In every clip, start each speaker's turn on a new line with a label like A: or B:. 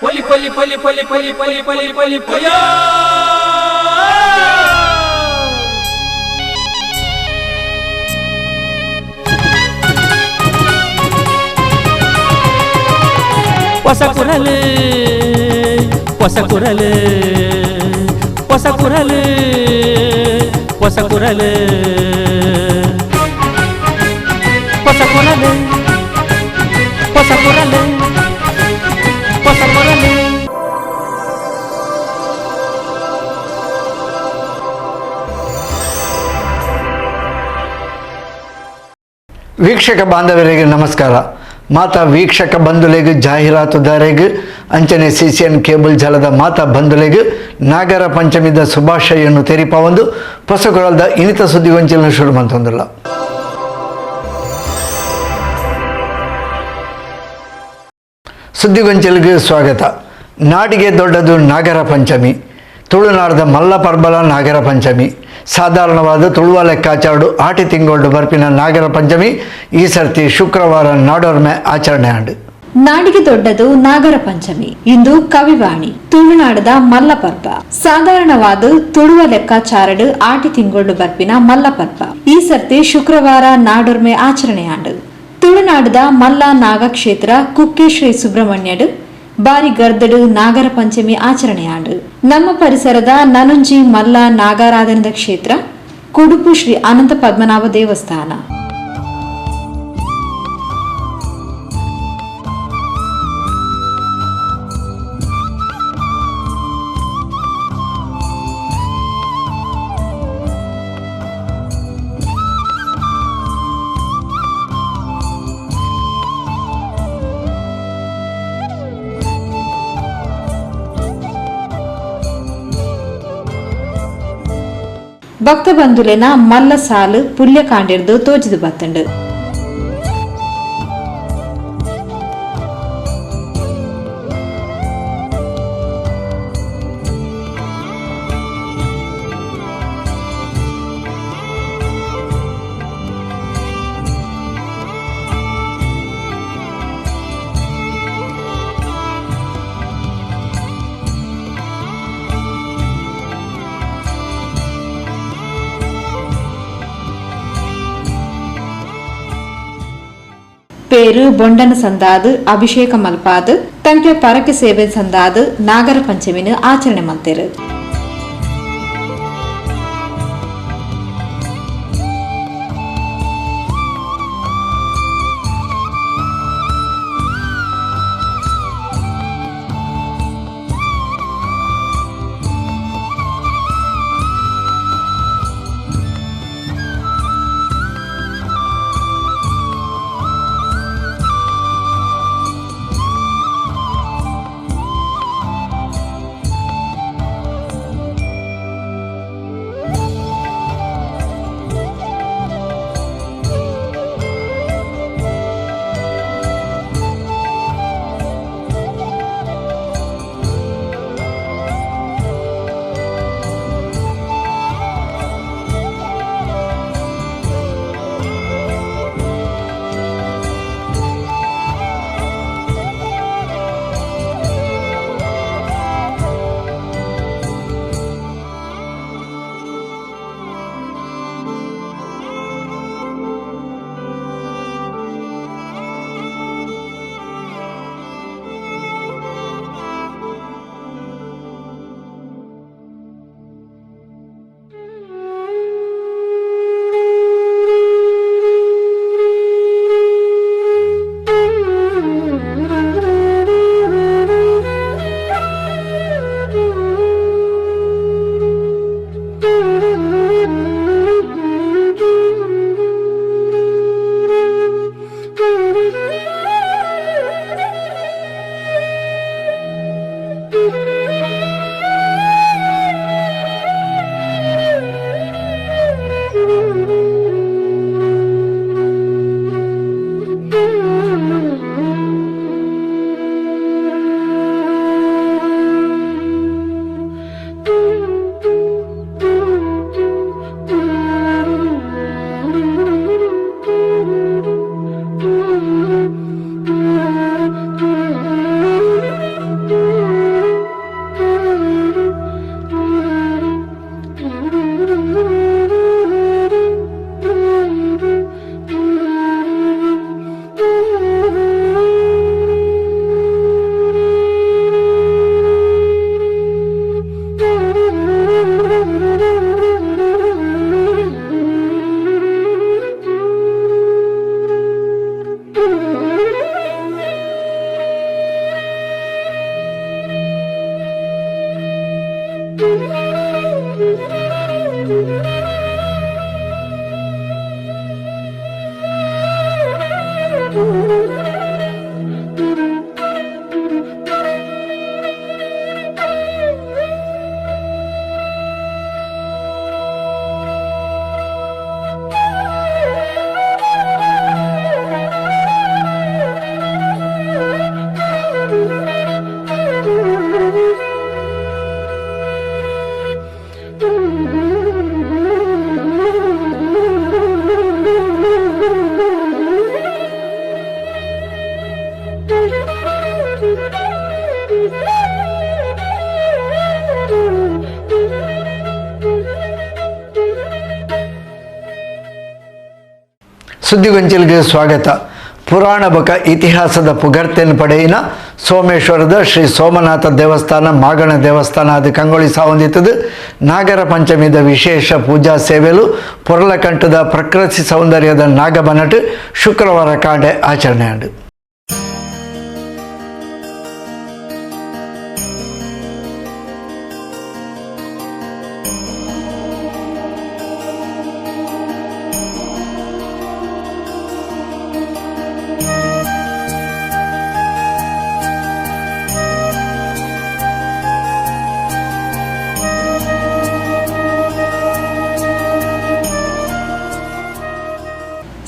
A: ಪೊಲಿ ಪೊಲಿ ಪೊಲಿ ಪೊಲಿ ಪೊಲಿ ಪೊಲಿ ಪೊಲಿ ಪೊಲಿ ಪೊಯ ಹೊಸ ಕುರಲು ಹೊಸ ಕುರಲು ಹೊಸ ಕುರಲು ಹೊಸ ಕುರಲು ಹೊಸ ಕುರಲು ಹೊಸ ಕುರಲು ಹೊಸ ಕುರಲು.
B: ವೀಕ್ಷಕ ಬಾಂಧವರಿಗೆ ನಮಸ್ಕಾರ. ಮಾತಾ ವೀಕ್ಷಕ ಬಂಧುಲೆಗ್ ಜಾಹೀರಾತುದಾರೆಗ್ ಅಂಚನೆ CCN ಕೇಬಲ್ ಜಾಲದ ಮಾತಾ ಬಂಧುಲೆಗ್ ನಾಗರ ಪಂಚಮಿದ ಶುಭಾಶಯನ್ನು ತೆರಿಪ ಒಂದು ಹೊಸಕೊಳದ ಇನಿತ ಸುದ್ದಿಗೊಂಚಲನ್ನು ಶುರು ಮಂತೊಂದುಲ್ಲ. ಸುದ್ದಿಗೊಂಚಲಿಗೆ ಸ್ವಾಗತ. ನಾಡಿಗೆ ದೊಡ್ಡದು ನಾಗರ ಪಂಚಮಿ. ತುಳುನಾಡದ ಮಲ್ಲ ಪರ್ಬಲ ನಾಗರ ಪಂಚಮಿ. ಸಾಧಾರಣವಾದ ತುಳುವ ಲೆಕ್ಕಾಚಾರಡು ಆಟಿ ತಿಂಗಳು ಬರ್ಪಿನ ನಾಗರ ಪಂಚಮಿ ಈ ಸರ್ತಿ ಶುಕ್ರವಾರ ನಾಡೋರ್ಮೆ ಆಚರಣೆ ಆಂಡು.
C: ನಾಡಿಗೆ ದೊಡ್ಡದು ನಾಗರ ಪಂಚಮಿ. ಇಂದು ಕವಿವಾಣಿ ತುಳುನಾಡದ ಮಲ್ಲ ಪರ್ಬ. ಸಾಧಾರಣವಾದ ತುಳುವ ಲೆಕ್ಕಾಚಾರಡು ಆಟಿ ತಿಂಗಳು ಬರ್ಪಿನ ಮಲ್ಲ ಪರ್ಬ ಈ ಸರ್ತಿ ಶುಕ್ರವಾರ ನಾಡೋರ್ಮೆ ಆಚರಣೆ ಆಂಡು. ತುಳುನಾಡದ ಮಲ್ಲ ನಾಗಕ್ಷೇತ್ರ ಕುಕ್ಕೆ ಶ್ರೀ ಸುಬ್ರಹ್ಮಣ್ಯಡು ಬಾರಿ ಗರ್ದಡು ನಾಗರ ಪಂಚಮಿ ಆಚರಣೆಯಾಂಡು. ನಮ್ಮ ಪರಿಸರದ ನನಂಜಿ ಮಲ್ಲ ನಾಗಾರಾಧನದ ಕ್ಷೇತ್ರ ಕುಡುಪು ಶ್ರೀ ಅನಂತ ಪದ್ಮನಾಭ ದೇವಸ್ಥಾನ. ಭಕ್ತ ಬಂಧುಲೆನ ಮಲ್ಲ ಸಾಲು ಪುಲ್ಯ ಕಾಂಡಿರ್ದು ತೋಜಿದು ಬತ್ತಂಡು. పేరు బొండన సందాదు అభిషేక మల్పాదు ತಂಕ್ಲೆ ಪರಕೆ ಸೇವೆ ಸಂದಾದು ನಾಗರ ಪಂಚಮಿನ ಆಚರಣೆ ಮಾಡ್ತೇರು.
B: ಸುದ್ದಿಗೊಂಚಲಿಗೆ ಸ್ವಾಗತ. ಪುರಾಣ ಬಕ ಇತಿಹಾಸದ ಪುಗರ್ತೆಯನ್ನು ಪಡೆಯಿನ ಸೋಮೇಶ್ವರದ ಶ್ರೀ ಸೋಮನಾಥ ದೇವಸ್ಥಾನ ಮಾಗಣ ದೇವಸ್ಥಾನ ಅದು ಕಂಗೊಳಿ ಸಾವಂದಿತ್ತದು. ನಾಗರ ಪಂಚಮಿದ ವಿಶೇಷ ಪೂಜಾ ಸೇವೆಲು ಪೊರಲಕಂಠದ ಪ್ರಕೃತಿ ಸೌಂದರ್ಯದ ನಾಗಬನಟ್ ಶುಕ್ರವಾರ ಕಾಂಡೆ ಆಚರಣೆ ಆಂಡು.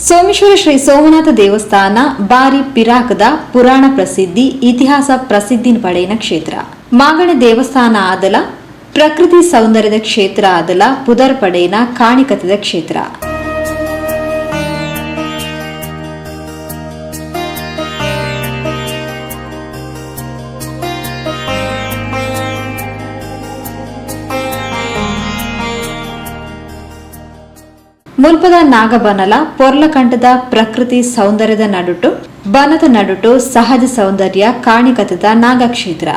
C: ಸೋಮೇಶ್ವರ ಶ್ರೀ ಸೋಮನಾಥ ದೇವಸ್ಥಾನ ಬಾರಿ ಪಿರಾಕದ ಪುರಾಣ ಪ್ರಸಿದ್ಧಿ ಇತಿಹಾಸ ಪ್ರಸಿದ್ಧಿನ ಪಡೆಯಿನ ಕ್ಷೇತ್ರ. ಮಾಗಣ ದೇವಸ್ಥಾನ ಆದಲ ಪ್ರಕೃತಿ ಸೌಂದರ್ಯದ ಕ್ಷೇತ್ರ ಆದಲ ಪುದರ್ ಪಡೆಯಿನ ಕಾಣಿಕತದ ಕ್ಷೇತ್ರ. ಮುಲ್ಪದ ನಾಗಬನಲ ಪೊರ್ಲಕಂಠದ ಪ್ರಕೃತಿ ಸೌಂದರ್ಯದ ನಡುಟು ಬನದ ನಡುಟು ಸಹಜ ಸೌಂದರ್ಯ ಕಾಣಿಕತದ ನಾಗಕ್ಷೇತ್ರ.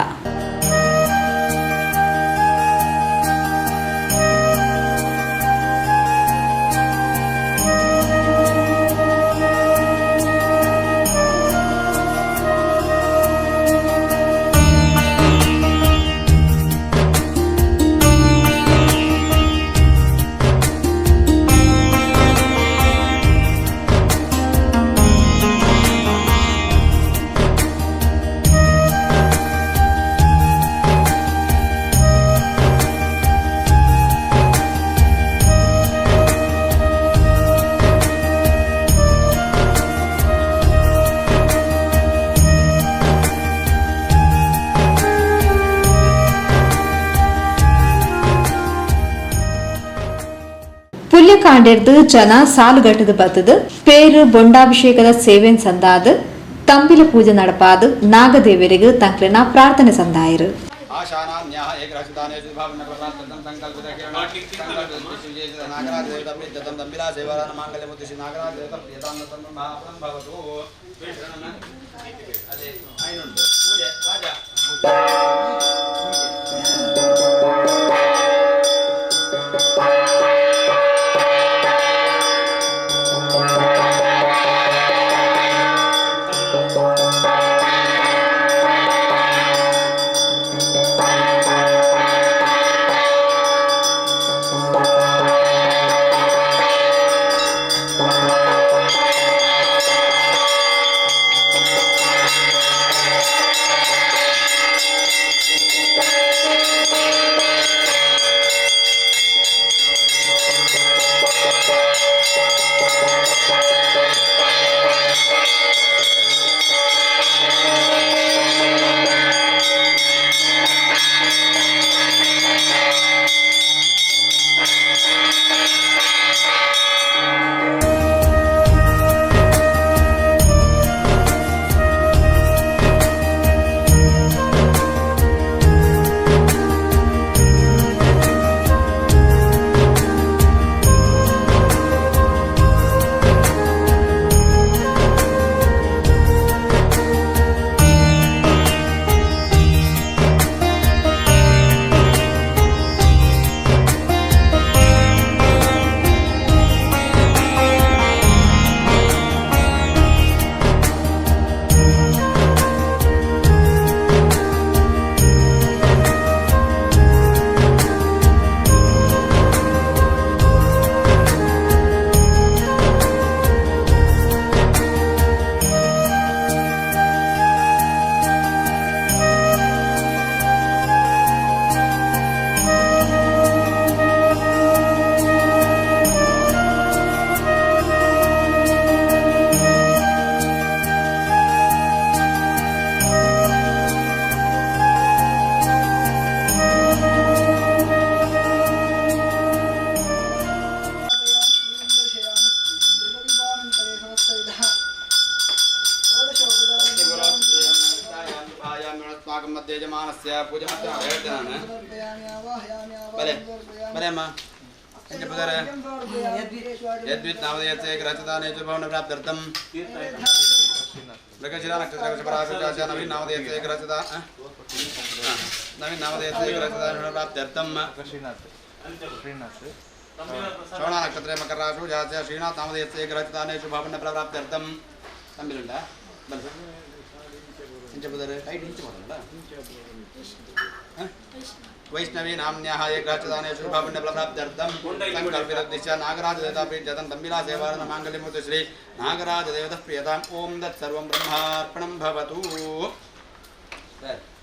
C: ಪುಲ್ಯಕಾಂಡೆರ್ದು ಜನ ಸಾಲುಗಟ್ಟದ ಬತ್ತದು ಪೇರು ಬೊಂಡಾಭಿಷೇಕದ ಸೇವೆನ್ ಸಂದಾದ ತಂಬಿಲ ಪೂಜೆ ನಡಪಾದು ನಾಗದೇವರಿಗೆ ತಂಕ್ಲಿನ ಪ್ರಾರ್ಥನೆ ಸಂದಾಯರು.
D: पंचपदर यद्वित् नामधेयस्य ग्रहचितानेषु भवनप्राप्त्यर्थं मृगशिरा नक्षत्रपरागस्य नवीन नामधेयस्य ग्रहचिता नवीन नामधेयस्य ग्रहचितानेषु श्रवण नक्षत्रे मकर राशि जातस्य श्रीनाथ नामधेयस्य ग्रहचितानेषु भवनप्राप्त्यर्थं तमिलुंडा पंचपदर हाइट इंच माडला वैष्णवी नाम्न्याः एकराजदानेषु भावन्यफलप्राप्त्यर्थं संकल्पितदिश्य नागराजदेवतापीठ जतन तंबिला सेवारण मांगल्यमूर्ति श्री नागराजदेवतः प्रियताम् ओम तत्सर्वं ब्रह्मार्पणं भवतु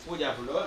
D: पूजा फुलो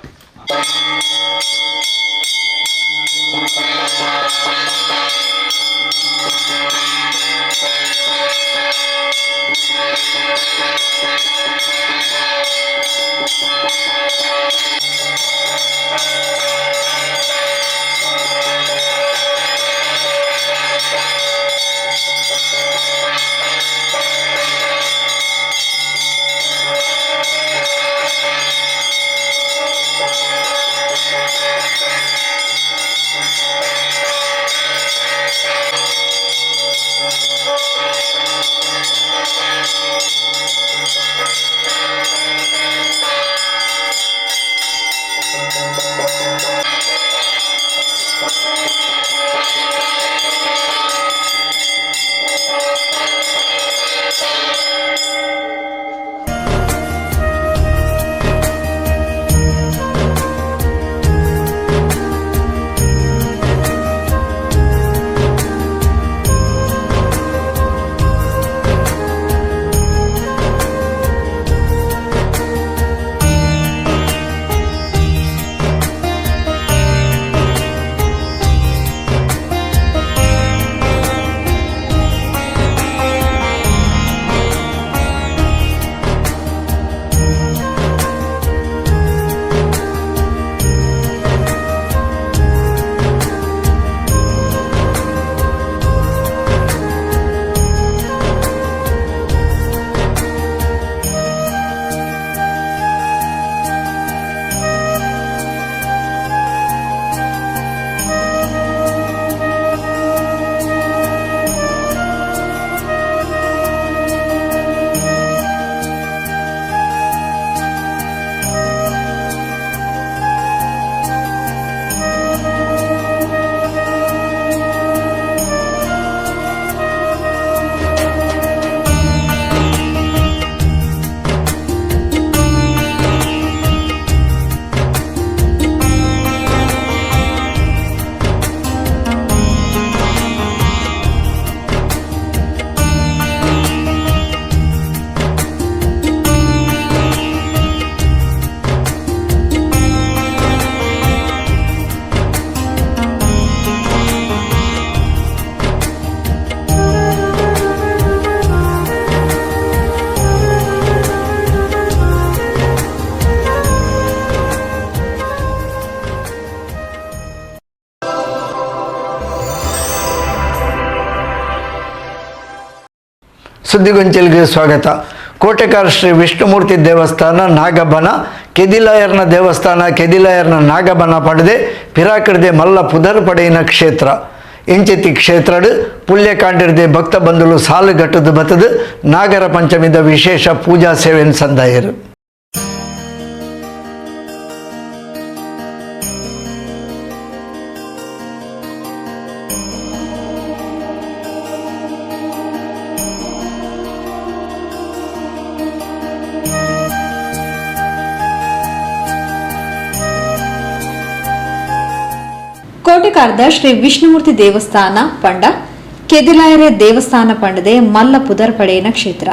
B: ಸುದ್ದಿಗೊಂಚಲಿಗೆ ಸ್ವಾಗತ. ಕೋಟೆಕಾರ ಶ್ರೀ ವಿಷ್ಣುಮೂರ್ತಿ ದೇವಸ್ಥಾನ ನಾಗಬನ ಕೆದಿಲಾಯರ್ನ ದೇವಸ್ಥಾನ ಕೆದಿಲಾಯರ್ನ ನಾಗಬನ ಪಡೆದೆ ಪಿರಾಕಡದೆ ಮಲ್ಲ ಪುದರ್ ಪಡೆಯಿನ ಕ್ಷೇತ್ರ ಇಂಚೆತಿ ಕ್ಷೇತ್ರಡು ಪುಲ್ಯಕಾಂಡಿರದೆ ಭಕ್ತ ಬಂಧುಲು ಸಾಲುಗಟ್ಟದು ಬತ್ತದು ನಾಗರ ಪಂಚಮಿದ ವಿಶೇಷ ಪೂಜಾ ಸೇವೆಯನ್ನು ಸಂದಾಯರು.
C: ಕೋಟೆಕಾರದ ಶ್ರೀ ವಿಷ್ಣುಮೂರ್ತಿ ದೇವಸ್ಥಾನ ಪಂಡ ಕೆದಿಲಾಯರೆ ದೇವಸ್ಥಾನ ಪಂಡದೆ ಮಲ್ಲ ಪುದರ್ ಪಡೆಯನ ಕ್ಷೇತ್ರ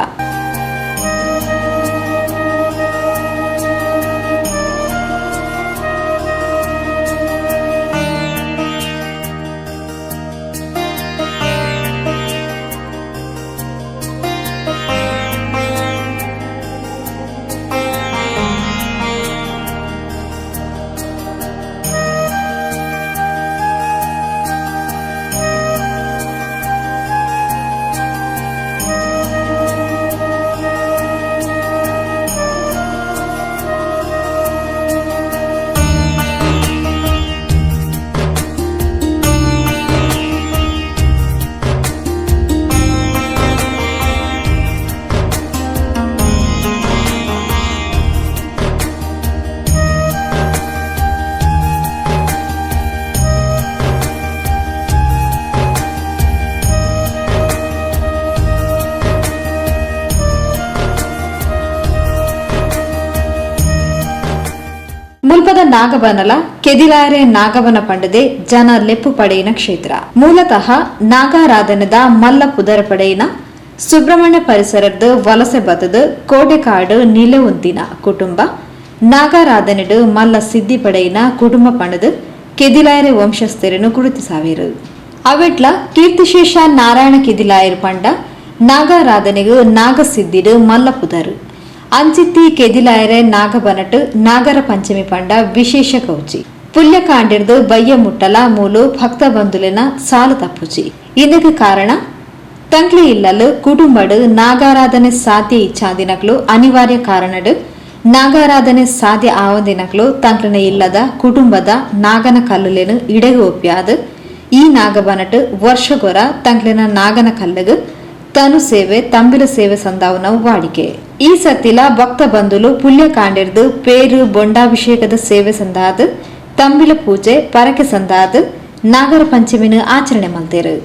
C: ಗ್ರಾಮದ ನಾಗಬನಲ ಕೆದಿಲಾರೆ ನಾಗವನ ಪಂಡದೆ ಜನ ಲೆಪ್ಪು ಪಡೆಯಿನ ಕ್ಷೇತ್ರ. ಮೂಲತಃ ನಾಗಾರಾಧನದ ಮಲ್ಲ ಪುದರ ಪಡೆಯಿನ ಸುಬ್ರಹ್ಮಣ್ಯ ಪರಿಸರದ ವಲಸೆ ಬತದ ಕೋಟೆಕಾಡು ನಿಲೆವುಂತಿನ ಕುಟುಂಬ ನಾಗಾರಾಧನೆಡು ಮಲ್ಲ ಸಿದ್ದಿ ಪಡೆಯಿನ ಕುಟುಂಬ ಪಂಡದು ಕೆದಿಲಾಯರೆ ವಂಶಸ್ಥರನ್ನು ಗುರುತಿಸಾವಿರು. ಅವೆಟ್ಲ ಕೀರ್ತಿಶೇಷ ನಾರಾಯಣ ಕೆದಿಲಾಯರ್ ಪಂಡ ನಾಗಾರಾಧನೆಗೆ ನಾಗಸಿದ್ದಿಡು ಮಲ್ಲ ಪುದರು ಅಂಚಿತ್ತಿ ಕೆದಿಲಾಯರೆ ನಾಗಬನಟ್ ನಾಗರ ಪಂಚಮಿ ಪಂಡ ವಿಶೇಷ ಕೌಚಿ ಪುಲ್ಯ ಕಾಂಡಿರ್ದು ಬಯ್ಯ ಮುಟ್ಟಲ ಮೂಲು ಭಕ್ತ ಬಂಧುಲಿನ ಸಾಲು ತಪ್ಪುಚಿ. ಇದಕ್ಕೆ ಕಾರಣ ತಂಕ್ಲಿ ಇಲ್ಲಲು ಕುಟುಂಬಡು ನಾಗಾರಾಧನೆ ಸಾಧ್ಯ ಇಚ್ಛಾದಿನಕ್ಲು ಅನಿವಾರ್ಯ ಕಾರಣಡು ನಾಗಾರಾಧನೆ ಸಾಧ್ಯ ಆವಂದಿನಕ್ಲು ತಂಕ್ಲಿನ ಇಲ್ಲದ ಕುಟುಂಬದ ನಾಗನ ಕಲ್ಲುಲೆನು ಇಡೆಗೆ ಒಪ್ಪ್ಯಾದ ಈ ನಾಗಬನಟ್ ವರ್ಷಗೊರ ತಂಕ್ಲಿನ ನಾಗನ ಕಲ್ಲುಗು ತನು ಸೇವೆ ತಂಬಿಲ ಸೇವೆ ಸಂದಾವನವು ವಾಡಿಕೆ. ಈ ಸತ್ತಿಲ ಭಕ್ತ ಬಂಧುಲು ಪುಲ್ಯ ಕಾಂಡಿರ್ದು ಪೇರು ಬೊಂಡಾಭಿಷೇಕದ ಸೇವೆ ಸಂದಾದ ತಂಬಿಲ ಪೂಜೆ ಪರಕೆ ಸಂದಾದ ನಾಗರ ಪಂಚಮಿನ ಆಚರಣೆ ಮಾಡ್ತೇರು.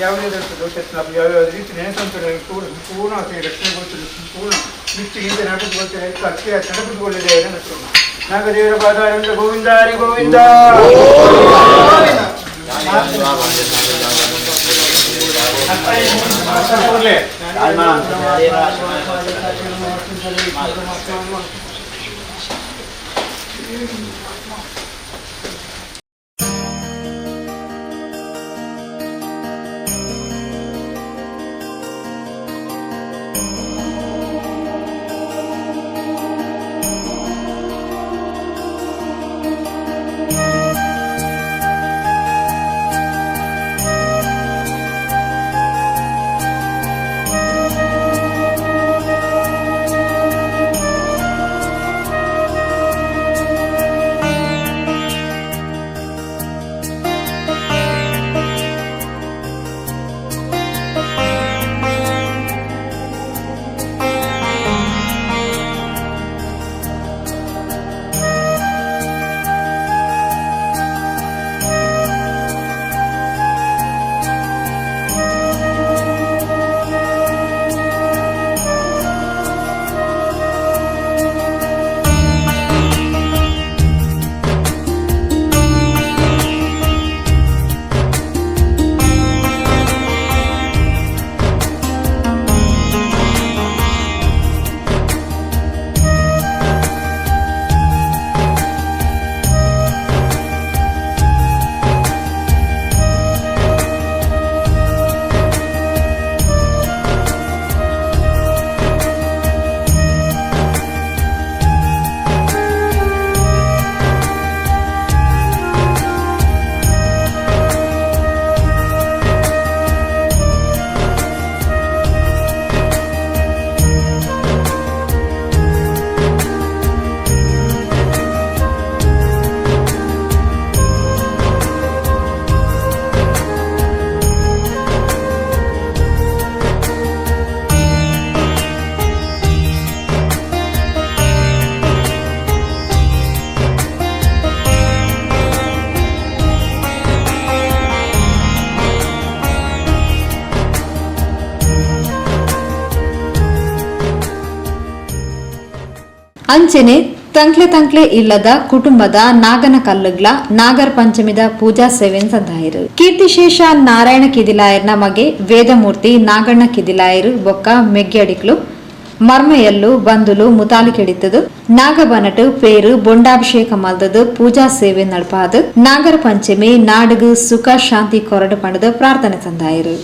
E: ಯಾವುದೇ ದೋಷ ಯಾವ್ಯಾವ ರೀತಿ ನೆನೆಸಂತಾರೆ ಪೂರ್ಣ ರಕ್ಷಣೆಗೊಳಿಸಲು ಪೂರ್ಣ ನಿಷ್ಠೆಯಿಂದ ನಡೆದುಕೊಳ್ತಾರೆ ಅಷ್ಟೇ ನಡೆದುಕೊಳ್ಳಿದೆ ನಾಗದೇವರ ಪಾದಾರಂಗ ಗೋವಿಂದ ಹರಿ ಗೋವಿಂದ.
C: ಅಂಚನೆ ತಂಕ್ಲೆ ಇಲ್ಲದ ಕುಟುಂಬದ ನಾಗನ ಕಲ್ಲುಗ್ಲ ನಾಗರ ಪಂಚಮಿದ ಪೂಜಾ ಸೇವೆನ್ ಸಂದಾಯರು ಕೀರ್ತಿಶೇಷ ನಾರಾಯಣ ಕಿದಿಲಾಯರ್ನ ಮಗೆ ವೇದಮೂರ್ತಿ ನಾಗಣ್ಣ ಕಿದಿಲಾಯರು ಬೊಕ್ಕ ಮೆಗ್ಗೆಡಿಕ್ಲು ಮರ್ಮೆಯಲ್ಲು ಬಂದುಲು ಮುತಾಲು ಕೆಡಿತದು ನಾಗಬನಟು ಪೇರು ಬೊಂಡಾಭಿಷೇಕ ಮಲ್ದದು ಪೂಜಾ ಸೇವೆ ನಡಪಾದು ನಾಗರ ಪಂಚಮಿ ನಾಡುಗು ಸುಖ ಶಾಂತಿ ಕೊರಡು ಪಣದು ಪ್ರಾರ್ಥನೆ ಸಂದಾಯರು.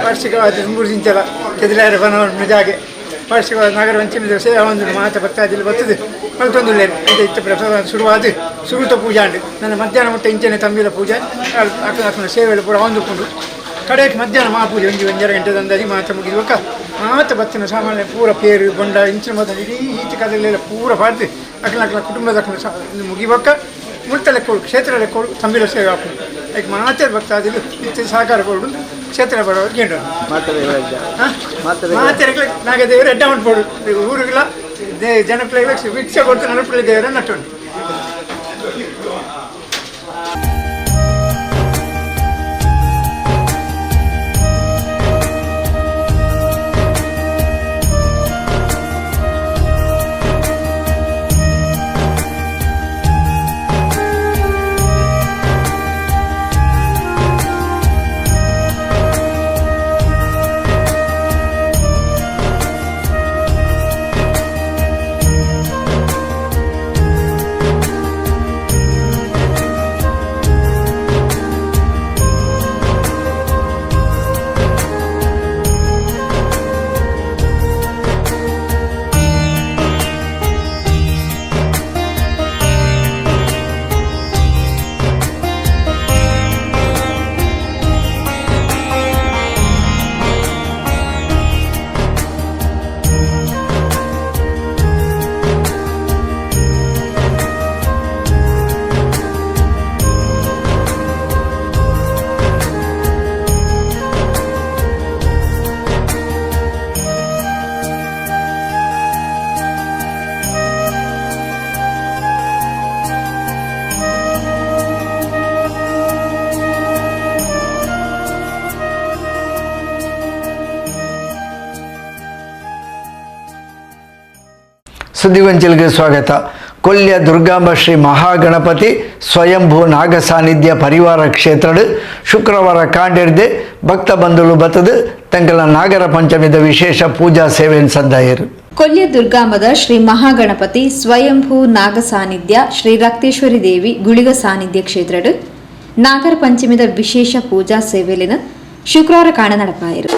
E: ವಾರ್ಷಿಕವಾದ ಮೂರ್ಜಿಂಚಲ ಕೆದಿಲಾರ ಬನವನ್ನ ಜಾಗೆ ವಾರ್ಷಿಕವಾದ ನಾಗರ ಪಂಚಮಿ ದಿವಸ ಒಂದು ಮಾತ ಭಕ್ತಾದಿಲ್ಲಿ ಬರ್ತದೆ ಮಲ್ತೊಂದು ಇತ್ತ ಪ್ರಸಾದ ಶುರುವಾದ ಸುರುತ ಪೂಜಾ ಉಂಟು ನನ್ನ ಮಧ್ಯಾಹ್ನ ಮುಟ್ಟ ಇಂಚನೆ ತಂಬಿಲ ಪೂಜೆ ಅಕ್ಕನ ಸೇವೆಗಳು ಪೂರ ಹೊಂದಿಕೊಂಡು ಕಡೆಗೆ ಮಧ್ಯಾಹ್ನ ಮಹಾಪೂಜೆ ಒಂದು 1-2 ಗಂಟೆ ಅಂದಾಜಿ ಮಾತ ಮುಗಿದುವಾಗ ಮಾತ ಬತ್ತಿನ ಸಾಮಾನ್ಯ ಪೂರ ಪೇರು ಬೊಂಡ ಇಂಚಿನ ಮೊದಲು ಇಡೀ ಈಚ ಕಾಲದಲ್ಲೆಲ್ಲ ಪೂರ ಪಾಡ್ದು ಅಕ್ಕನ ಕುಟುಂಬದ ಮುಗಿಬೇಕ ಮುಳ್ತ ಲೆಕ್ಕೋಳು ಕ್ಷೇತ್ರ ಲೆಕ್ಕೋಳು ತಂಬಿಲ ಸೇವೆ ಹಾಕೋದು ಅದಕ್ಕೆ ಮಾತೆ ಭಕ್ತಾದಿಲು ಇತ್ತು ಸಹಕಾರ ಕೊಡು ಕ್ಷೇತ್ರ ಬರೋರು ಗೆಂಡು ಮಾತೆರೆಗಳು ನಾಗದೇವರು ಎಡ್ಡ ಉಂಟು ಊರುಗಳ ಜನಪ್ರಿಯ ಭಿಕ್ಷೆ ಕೊಟ್ಟು ನಲುಪುಳ ದೇವರ ನಟ್ಟುಂಟು.
B: ಸುದ್ದಿಗೊಂಚಲಿಗೆ ಸ್ವಾಗತ. ಕೊಲ್ಯ ದುರ್ಗಾಂಬ ಶ್ರೀ ಮಹಾಗಣಪತಿ ಸ್ವಯಂಭೂ ನಾಗ ಸಾನ್ನಿಧ್ಯ ಪರಿವಾರ ಕ್ಷೇತ್ರ ಶುಕ್ರವಾರ ಕಾಂಡಿರ್ದೆ ಭಕ್ತ ಬಂಧುಗಳು ಬತ್ತದು ತಂಕಲ ನಾಗರ ಪಂಚಮಿದ ವಿಶೇಷ ಪೂಜಾ ಸೇವೆಯನ್ನು ಸಂದಾಯರು.
C: ಕೊಲ್ಯ ದುರ್ಗಾಂಬದ ಶ್ರೀ ಮಹಾಗಣಪತಿ ಸ್ವಯಂಭೂ ನಾಗ ಸಾನ್ನಿಧ್ಯ ಶ್ರೀ ರಕ್ತೇಶ್ವರಿ ದೇವಿ ಗುಳಿಗ ಸಾನ್ನಿಧ್ಯ ಕ್ಷೇತ್ರ ನಾಗರ ಪಂಚಮಿದ ವಿಶೇಷ ಪೂಜಾ ಸೇವೆಲಿನ ಶುಕ್ರವಾರ ಕಾಣ ನಡಪಾಯಿರು.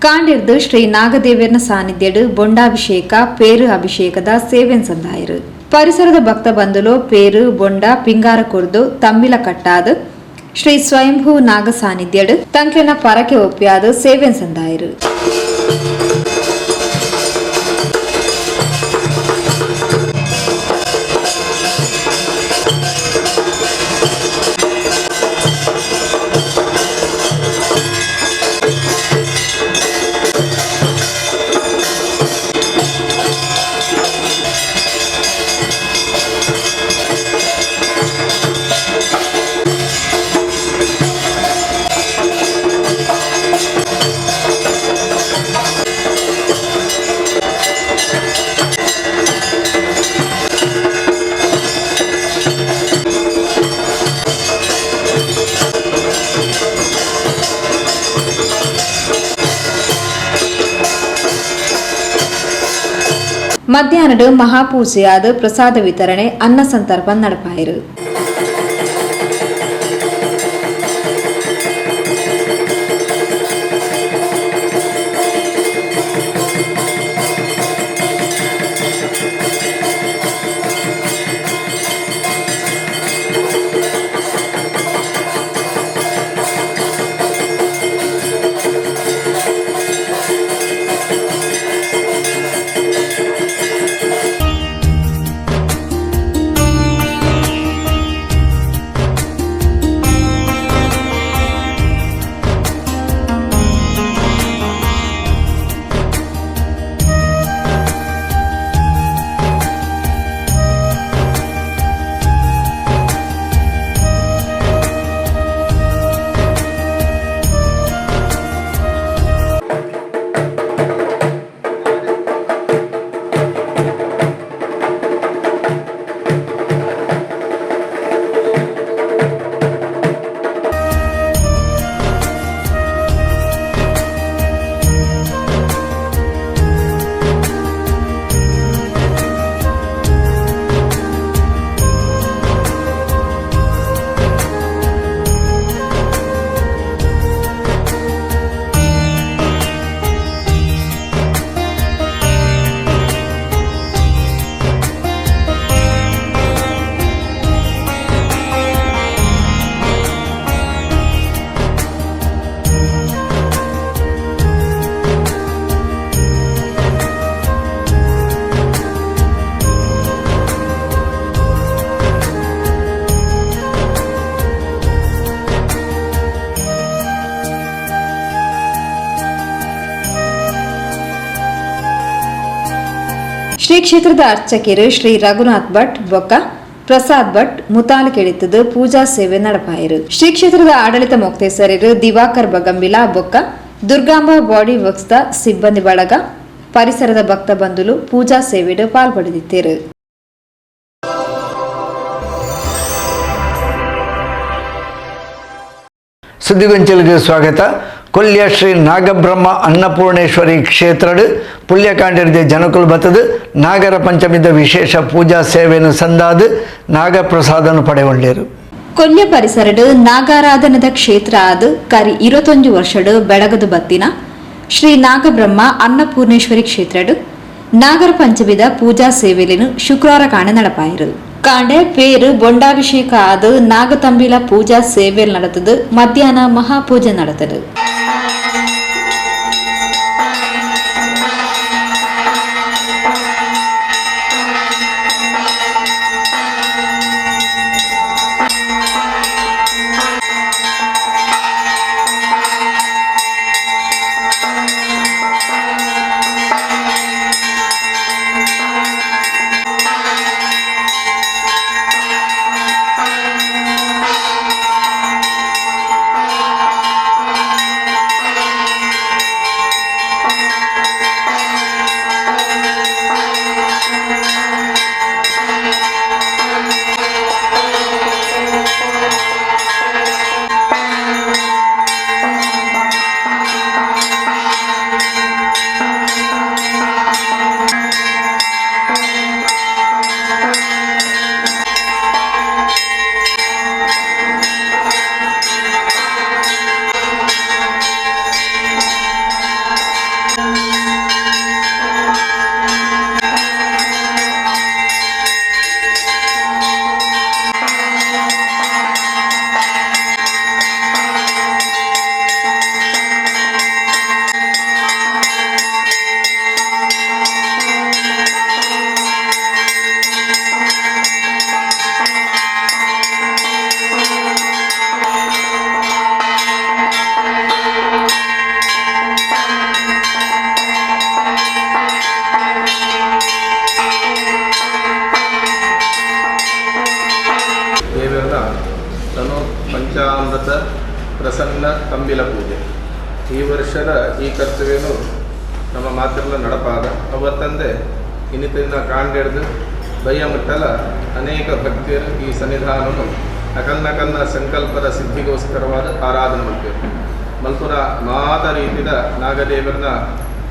C: ಕಾಂಡಿರ್ದು ಶ್ರೀ ನಾಗದೇವಿಯರ್ನ ಸಾನ್ನಿಧ್ಯಡು ಬೊಂಡಾಭಿಷೇಕ ಪೇರು ಅಭಿಷೇಕದ ಸೇವೆನ್ ಸಂದಾಯರು ಪರಿಸರದ ಭಕ್ತ ಬಂಧುಲು ಪೇರು ಬೊಂಡ ಪಿಂಗಾರ ಕುರ್ದು ತಮ್ಮಿಲ ಕಟ್ಟಾದು ಶ್ರೀ ಸ್ವಯಂಭೂ ನಾಗ ಸಾನ್ನಿಧ್ಯಡು ತಂಕ್ಲೆನ ಪರಕೆ ಒಪ್ಪಿಯಾದು ಸೇವೆನ್ ಸಂದಾಯರು ಮಧ್ಯಾಹ್ನದ ಮಹಾಪೂಜೆಯಾದ ಪ್ರಸಾದ ವಿತರಣೆ ಅನ್ನ ಸಂತರ್ಪಣ ನಡಪಾಯಿರು ಶ್ರೀ ಕ್ಷೇತ್ರದ ಅರ್ಚಕರು ಶ್ರೀ ರಘುನಾಥ್ ಭಟ್ ಬೊಕ್ಕ ಪ್ರಸಾದ್ ಭಟ್ ಮುತಾಲು ಕೆಳಿತದು ಪೂಜಾ ಸೇವೆ ನಡಪಾಯಿರು ಶ್ರೀ ಕ್ಷೇತ್ರದ ಆಡಳಿತ ಮೊಕ್ತೇಸರರು ದಿವಾಕರ್ ಬಗಂಬಿಲಾ ಬೊಕ್ಕ ದುರ್ಗಾಂಬ ಬಾಡಿ ವರ್ಕ್ಸ್ ದ ಸಿಬ್ಬಂದಿ ಬಳಗ ಪರಿಸರದ ಭಕ್ತ ಬಂಧುಲು ಪೂಜಾ ಸೇವೆಡು ಪಾಲ್ಪಡೆದಿದ್ದರು.
B: ಸುದ್ದಿಗೊಂಚಲಿಗೆ ಸ್ವಾಗತ. ಕೊಲ್ಯ ಶ್ರೀ ನಾಗಬ್ರಹ್ಮ ಅನ್ನಪೂರ್ಣೇಶ್ವರಿ ಕ್ಷೇತ್ರಡ್ ಪುಲ್ಯಕಾಂಡಿರ್ದೆ ಜನಕುಲು ಬತ್ತದು ನಾಗರ ಪಂಚಮಿದ ವಿಶೇಷ ಪೂಜಾ ಸೇವೆಯನ್ನು ಸಂದಾದು ನಾಗಪ್ರಸಾದನು ಪಡೆಯೊಳ್ಳೇರು.
C: ಕೊಲ್ಯ ಪರಿಸರಡು ನಾಗಾರಾಧನದ ಕ್ಷೇತ್ರ ಆದ ಕರಿ 21 ವರ್ಷಡು ಬೆಳಗದು ಬತ್ತಿನ ಶ್ರೀ ನಾಗಬ್ರಹ್ಮ ಅನ್ನಪೂರ್ಣೇಶ್ವರಿ ಕ್ಷೇತ್ರಡು ನಾಗರ ಪಂಚಮಿದ ಪೂಜಾ ಸೇವೆಯನ್ನು ಶುಕ್ರವಾರ ಕಾಣೆ ನಡಪಾಯಿರು. ಕಾಂಡೆ ಪೇರು ಬೊಂಡಾಭಿಷೇಕ ಆದ ನಾಗತಂಬಿಲ ಪೂಜಾ ಸೇವೆ ನಡೆತದು ಮಧ್ಯಾಹ್ನ ಮಹಾಪೂಜೆ ನಡೆತದು.
F: ಪ್ರಸನ್ನ ತಂಬಿಲ ಪೂಜೆ. ಈ ವರ್ಷದ ಈ ಕರ್ತವ್ಯನು ನಮ್ಮ ಮಾತೆಲ್ಲ ನಡಪಾದ ಅವತ್ತಂದೆ ಇನ್ನಿತಿನ ಕಾಂಡೆಡ್ದು ಬಯ್ಯ ಮುಟ್ಟಲ ಅನೇಕ ಭಕ್ತಿಯರು ಈ ಸನ್ನಿಧಾನವನ್ನು ನಕಲ್ನ ಸಂಕಲ್ಪದ ಸಿದ್ಧಿಗೋಸ್ಕರವಾದ ಆರಾಧನೆ ಮಾಡ್ತೇವೆ. ಮಲ್ಪುರ ಮಾತ ರೀತಿಯ ನಾಗದೇವರನ್ನ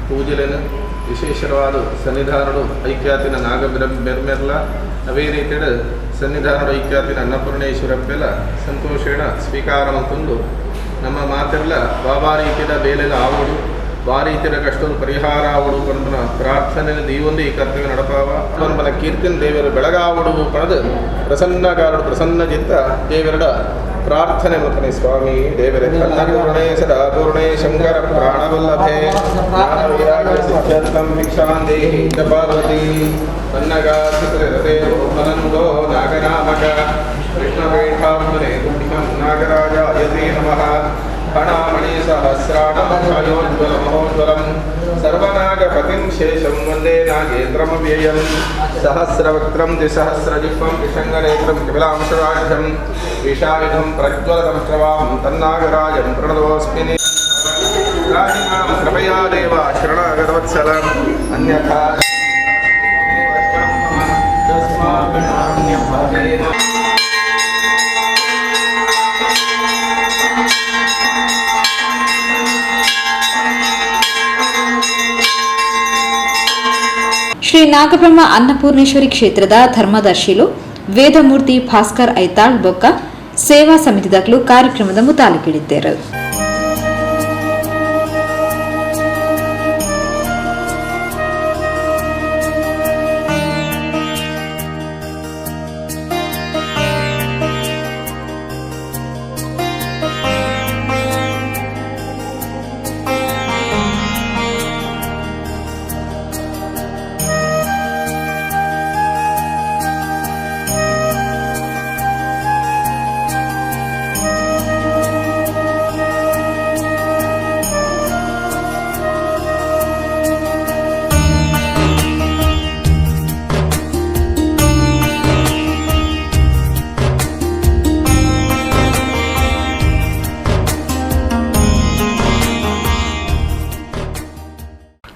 F: ಪೂಜೆಯನ್ನು ವಿಶೇಷವಾದ ಸನ್ನಿಧಾನಗಳು ಐಕ್ಯಾತಿನ ನಾಗ ಬೆರ್ಮೆರ್ಲ ಅವೇ ರೀತಿಯ ಸನ್ನಿಧಾನದ ಐಕ್ಯಾತಿನ ಅನ್ನಪೂರ್ಣೇಶ್ವರಪ್ಪೆಲ್ಲ ಸಂತೋಷೇಣ ಸ್ವೀಕಾರ ಅಂತಂದು ನಮ್ಮ ಮಾತೆಲ್ಲ ಬಾಬಾ ರೀತಿಯ ಬೇಲೆಲ್ಲ ಆವಡು ಬಾ ರೀತಿಯ ಕಷ್ಟದ ಪರಿಹಾರ ಆವಡು ಪಂಪನ ಪ್ರಾರ್ಥನೆ ದೀವೊಂದು ಈ ಕರ್ತವ್ಯ ನಡಪಾವ ಪಂಪನ ಕೀರ್ತಿನ ದೇವರ ಬೆಳಗಾವಡು ಪಣದು ಪ್ರಸನ್ನಗಾರಡು ಪ್ರಸನ್ನ ಚಿತ್ತ ದೇವರಡ ಪ್ರಾರ್ಥನೆ ಮಲ್ಪನೆ ಸ್ವಾಮಿ ದೇವರೇ ಅನ್ನಪೂರ್ಣೇ ಸದಾಪೂರ್ಣೇ ಶಂಕರ ಪ್ರಾಣವಲ್ಲಭೆ ಜ್ಞಾನವಿರಾಗಸಿದ್ಧರ್ಥಂ ಭಿಕ್ಷಾಂ ದೇಹಿ ಚ ಪಾರ್ವತಿ ಅನ್ನಗಾಸಿತರತೆ ಮನಂದೋ ನಾಗನಾಮಕ ಕೃಷ್ಣವೇಠಾತ್ಮನೆ ಗುಂಡಿಕಂ ನಾಗರಾಜಾಯತೆ ನಮಃ ಹಣಾಮಣಿ ಸಹಸ್ರಾಣಮಯೋಜ್ವಲ ಮಹೋಜ್ವಲಂ ಸರ್ವನಾಗಪತಿಂ ಶೇಷಂ ವಂದೇ ನಾಗೇಂದ್ರಮವ್ಯಯಂ ಸಹಸ್ರವಕ್ತ್ರಂ ದ್ವಿಸಹಸ್ರಜಿಹ್ವಂ ವಿಷಂಗನೇತ್ರಂ ಕಪಿಲಾಂಶರಾಢ್ಯಂ ವಿಷಾಯುಧಂ ಪ್ರಜ್ವಲತಂ ಶ್ರವಾಂ ತನ್ನಾಗರಾಜಂ ಪ್ರಣತೋಸ್ಮಿ ರಾಜಿಮಾಂ ಕೃಪಯಾ ದೇವ ಶರಣಾಗತವತ್ಸಲಂ ಅನ್ಯಥಾ
C: ಶ್ರೀ ನಾಗಬ್ರಹ್ಮ ಅನ್ನಪೂರ್ಣೇಶ್ವರಿ ಕ್ಷೇತ್ರದ ಧರ್ಮದರ್ಶಿಲು ವೇದಮೂರ್ತಿ ಭಾಸ್ಕರ್ ಐತಾಳ್ ಬೊಕ್ಕ ಸೇವಾ ಸಮಿತಿದಗಳು ಕಾರ್ಯಕ್ರಮದ ಮುತಾಲಿಕಿಡಿದ್ದೇರು.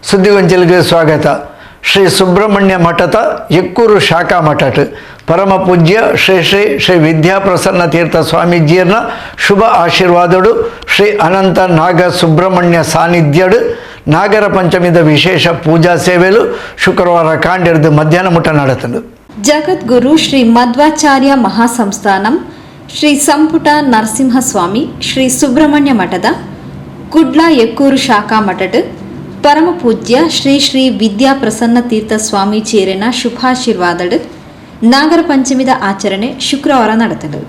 B: ಸುದ್ದಿಗೊಂಚಲಿಗೆ ಸ್ವಾಗತ. ಶ್ರೀ ಸುಬ್ರಹ್ಮಣ್ಯ ಮಠದ ಎಕ್ಕೂರು ಶಾಖಾ ಮಠಟ್ ಪರಮ ಪೂಜ್ಯ ಶ್ರೀ ಶ್ರೀ ಶ್ರೀ ವಿದ್ಯಾಪ್ರಸನ್ನ ತೀರ್ಥ ಸ್ವಾಮೀಜಿಯರ್ನ ಶುಭ ಆಶೀರ್ವಾದಡು ಶ್ರೀ ಅನಂತ ನಾಗ ಸುಬ್ರಹ್ಮಣ್ಯ ಸಾನ್ನಿಧ್ಯಡು ನಾಗರ ಪಂಚಮಿದ ವಿಶೇಷ ಪೂಜಾ ಸೇವೆಲು ಶುಕ್ರವಾರ ಕಾಂಡೆರ್ದು ಮಧ್ಯಾಹ್ನ ಮುಟ ನಡೆತದು.
C: ಜಗದ್ಗುರು ಶ್ರೀ ಮಧ್ವಾಚಾರ್ಯ ಮಹಾಸಂಸ್ಥಾನಂ ಶ್ರೀ ಸಂಪುಟ ನರಸಿಂಹಸ್ವಾಮಿ ಶ್ರೀ ಸುಬ್ರಹ್ಮಣ್ಯ ಮಠದ ಕುಡ್ಲ ಎಕ್ಕೂರು ಶಾಖಾ ಮಠಟ್ ಪರಮ ಪೂಜ್ಯ ಶ್ರೀ ಶ್ರೀ ವಿದ್ಯಾಪ್ರಸನ್ನ ತೀರ್ಥ ಸ್ವಾಮೀಜಿಯರಿನ ಶುಭಾಶೀರ್ವಾದಡ್ ನಾಗರ ಪಂಚಮಿದ ಆಚರಣೆ ಶುಕ್ರವಾರ ನಡೆತದು.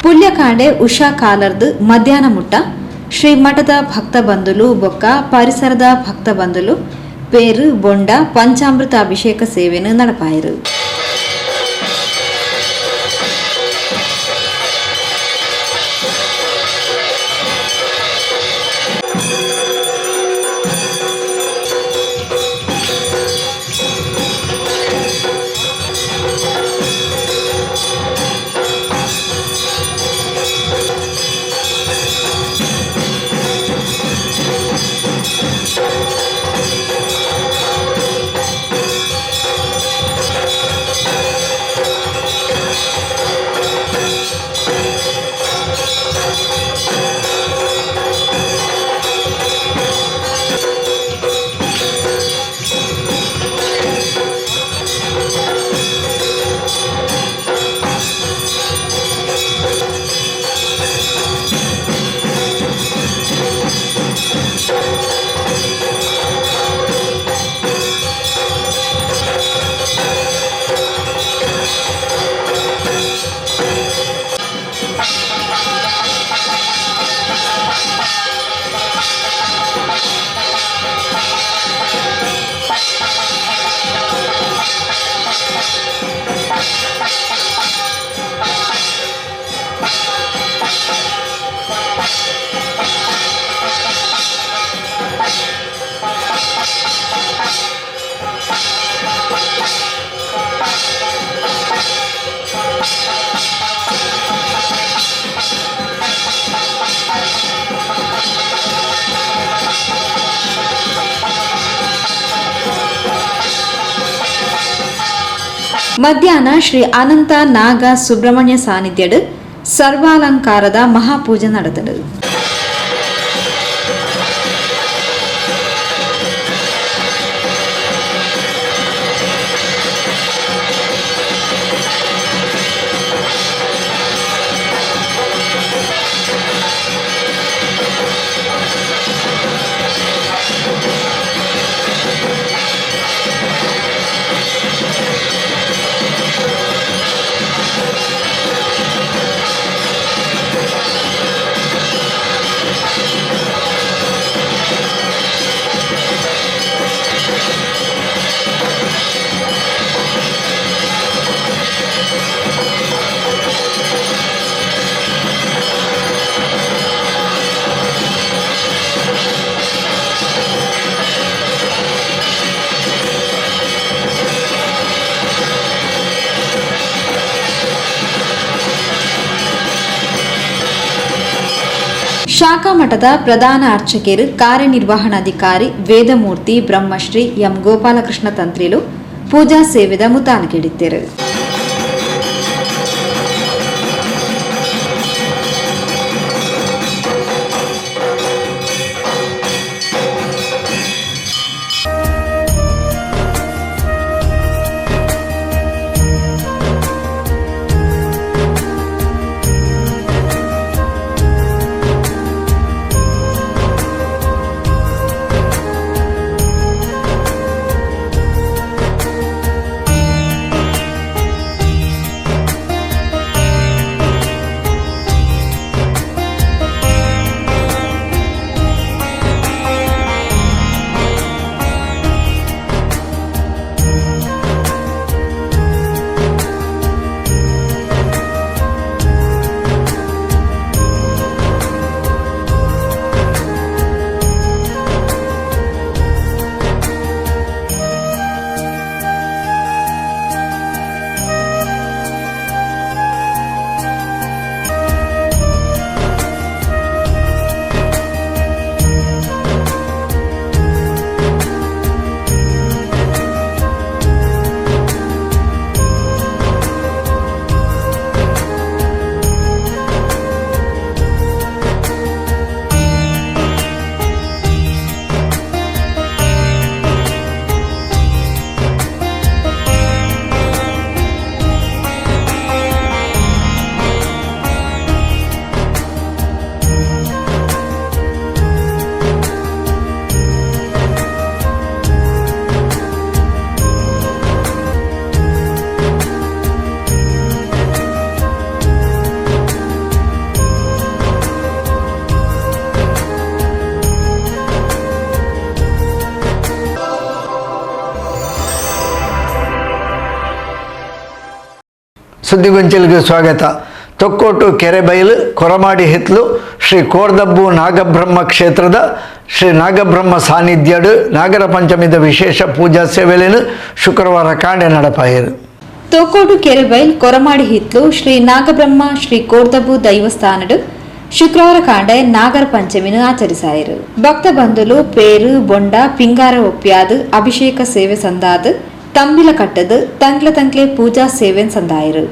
C: ಪುಲ್ಯಕಾಂಡೆ ಉಷಾ ಕಾಲರ್ದು ಮಧ್ಯಾಹ್ನ ಮುಟ್ಟ ಶ್ರೀ ಮಠದ ಭಕ್ತ ಬಂಧುಲು ಬೊಕ್ಕ ಪರಿಸರದ ಭಕ್ತ ಬಂಧುಲು ಪೇರು ಬೊಂಡ ಪಂಚಾಮೃತ ಅಭಿಷೇಕ ಸೇವೆಯನ್ನು ನಡಪಾಯಿರು. ಮಧ್ಯಾಹ್ನ ಶ್ರೀ ಅನಂತ ನಾಗ ಸುಬ್ರಹ್ಮಣ್ಯ ಸಾನ್ನಿಧ್ಯಡ್ ಸರ್ವಾಲಂಕಾರದ ಮಹಾಪೂಜೆ ನಡೆದಳು. ಶಾಖಾ ಮಠದ ಪ್ರಧಾನ ಅರ್ಚಕರು ಕಾರ್ಯನಿರ್ವಹಣಾಧಿಕಾರಿ ವೇದಮೂರ್ತಿ ಬ್ರಹ್ಮಶ್ರೀ ಎಂ ಗೋಪಾಲಕೃಷ್ಣ ತಂತ್ರಿಲು ಪೂಜಾ ಸೇವೆದ ಮುತಾನಕಿಡಿತ್ತರು.
B: ಸುದ್ದಿಗೊಂಚಲಿಗೆ ಸ್ವಾಗತ. ತೊಕ್ಕೋಟು ಕೆರೆಬೈಲು ಕೊರಮಾಡಿ ಹಿತ್ಲು ಶ್ರೀ ಕೋರ್ದಬ್ಬು ನಾಗಬ್ರಹ್ಮ ಕ್ಷೇತ್ರದ ಶ್ರೀ ನಾಗಬ್ರಹ್ಮ ಸಾನ್ನಿಧ್ಯಡು ನಾಗರ ಪಂಚಮಿದ ವಿಶೇಷ ಪೂಜಾ ಸೇವೆಯನ್ನು ಶುಕ್ರವಾರ ಕಾಂಡೆ ನಡಪಾಯಿರು.
C: ತೊಕ್ಕೋಟು ಕೆರೆಬೈಲ್ ಕೊರಮಾಡಿ ಹಿತ್ಲು ಶ್ರೀ ನಾಗಬ್ರಹ್ಮ ಶ್ರೀ ಕೋರ್ದಬ್ಬು ದೈವಸ್ಥಾನಡು ಶುಕ್ರವಾರ ಕಾಂಡೆ ನಾಗರ ಪಂಚಮಿನ ಆಚರಿಸಾಯಿರು. ಭಕ್ತ ಬಂಧುಲು ಪೇರು ಬೊಂಡ ಪಿಂಗಾರ ಒಪ್ಪಿಯಾದು ಅಭಿಷೇಕ ಸೇವೆ ಸಂದಾದು ತಂಬಿಲ ಕಟ್ಟದು ತಂಕ್ಲೆ ಪೂಜಾ ಸೇವೆ ಸಂದಾಯಿರು.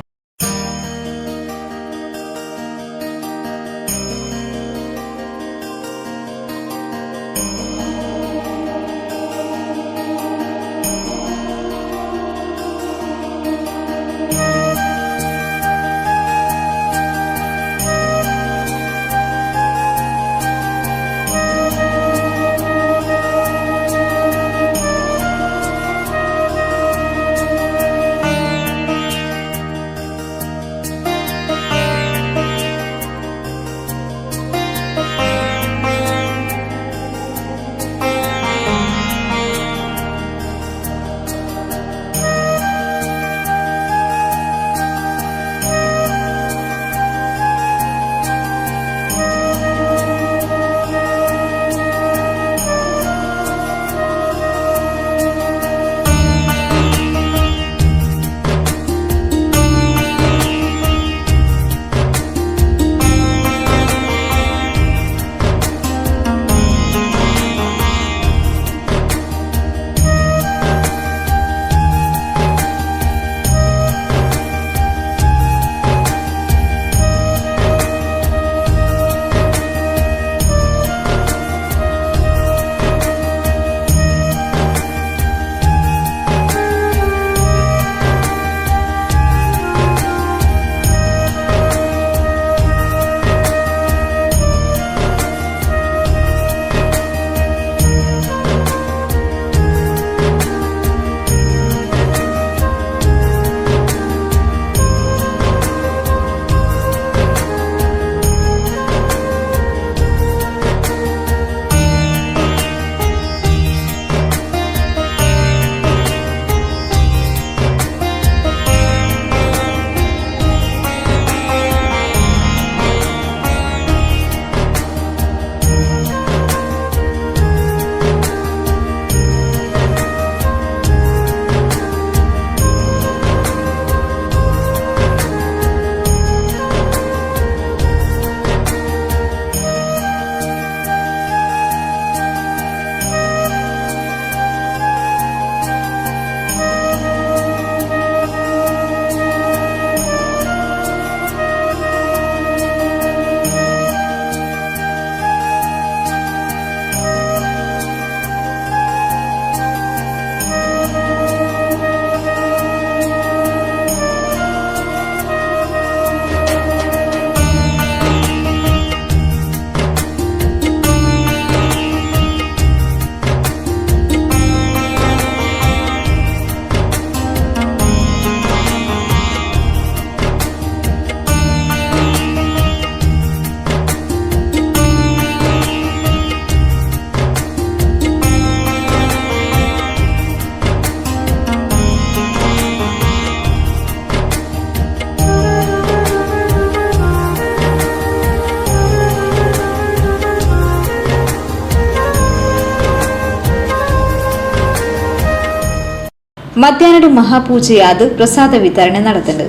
C: ಮಧ್ಯಾಹ್ನ ಮಹಾಪೂಜೆಯಾದ ಪ್ರಸಾದ ವಿತರಣೆ ನಡೆದಳು.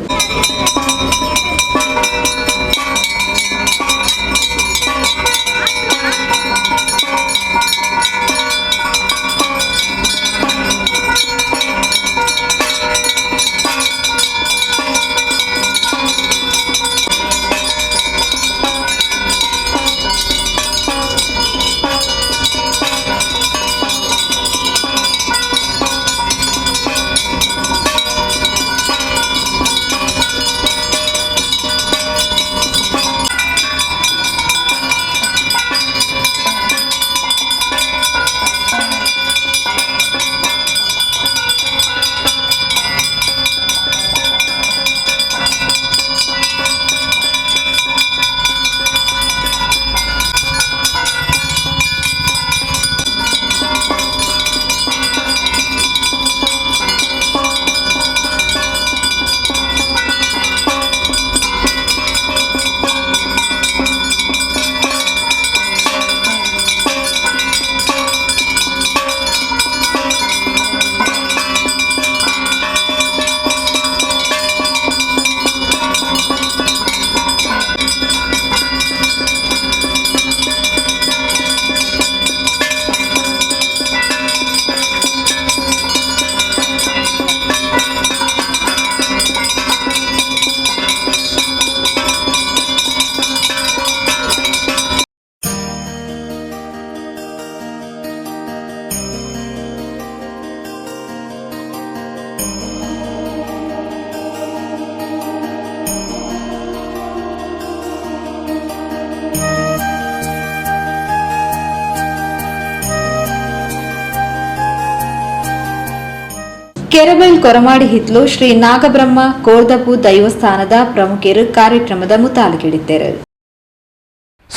C: ಕೆರಬೈಲ್ ಕೊರಮಾಡಿ ಹಿತ್ಲು ಶ್ರೀ ನಾಗಬ್ರಹ್ಮ ಕೋರ್ದಪು ದೈವಸ್ಥಾನದ ಪ್ರಮುಖರು ಕಾರ್ಯಕ್ರಮದ ಮುತಾಲಿಗಿಡಿದ್ದರು.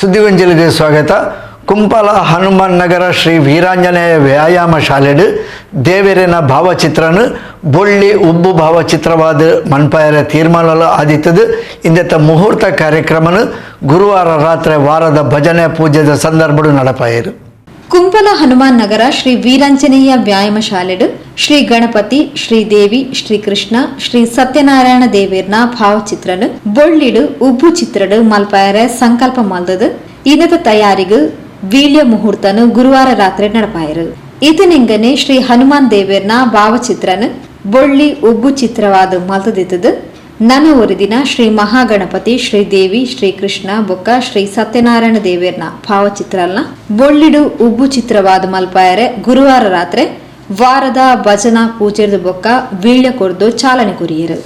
B: ಸುದ್ದಿಗೊಂಜಲಿಗೆ ಸ್ವಾಗತ. ಕುಂಪಾಲ ಹನುಮಾನ್ ನಗರ ಶ್ರೀ ವೀರಾಂಜನೇಯ ವ್ಯಾಯಾಮ ಶಾಲೆಡ್ ದೇವೇರಿನ ಭಾವಚಿತ್ರನು ಬೊಳ್ಳಿ ಉಬ್ಬು ಭಾವಚಿತ್ರವಾದ ಮನ್ಪಾಯರ ತೀರ್ಮಾನ ಆದಿತ್ತದು. ಇಂದೆತ್ತ ಮುಹೂರ್ತ ಕಾರ್ಯಕ್ರಮನು ಗುರುವಾರ ರಾತ್ರಿ ವಾರದ ಭಜನೆ ಪೂಜೆದ ಸಂದರ್ಭ ನಡಪಾಯರು.
C: ಕುಂಪಲ ಹನುಮಾನ್ ನಗರ ಶ್ರೀ ವೀರಾಂಜನೇಯ ವ್ಯಾಯಾಮ ಶಾಲೆಡ್ ಶ್ರೀ ಗಣಪತಿ, ಶ್ರೀ ದೇವಿ, ಶ್ರೀ ಕೃಷ್ಣ, ಶ್ರೀ ಸತ್ಯನಾರಾಯಣ ದೇವೇರ್ನ ಭಾವಚಿತ್ರನು ಬೊಳ್ಳಿಡು ಉಬ್ಬು ಚಿತ್ರಡು ಮಲ್ಪಾಯರ ಸಂಕಲ್ಪ ಮಲ್ದದು. ಇನ್ನದ ತಯಾರಿಗೂ ವೀಳ್ಯ ಮುಹೂರ್ತನು ಗುರುವಾರ ರಾತ್ರಿ ನಡಪಾಯರು. ಇದನೆಂಗನೆ ಶ್ರೀ ಹನುಮಾನ್ ದೇವೇರ್ನ ಭಾವಚಿತ್ರನು ಬೊಳ್ಳಿ ಉಬ್ಬು ಚಿತ್ರವಾದ ಮಲ್ತದಿತ್ತದು. ನನವರಿ ದಿನ ಶ್ರೀ ಮಹಾಗಣಪತಿ, ಶ್ರೀ ದೇವಿ, ಶ್ರೀ ಕೃಷ್ಣ ಬೊಕ್ಕ ಶ್ರೀ ಸತ್ಯನಾರಾಯಣ ದೇವೇರ್ನ ಭಾವಚಿತ್ರಲ್ನ ಬೊಳ್ಳಿಡು ಉಬ್ಬು ಚಿತ್ರವಾದ ಮಲ್ಪಾಯರೆ ಗುರುವಾರ ರಾತ್ರಿ ವಾರದ ಭಜನಾ ಪೂಜೆದ ಬೊಕ್ಕ ವೀಳ್ಯ ಕೊರ್ದು ಚಾಲನೆ ಕೊರಿಯರು.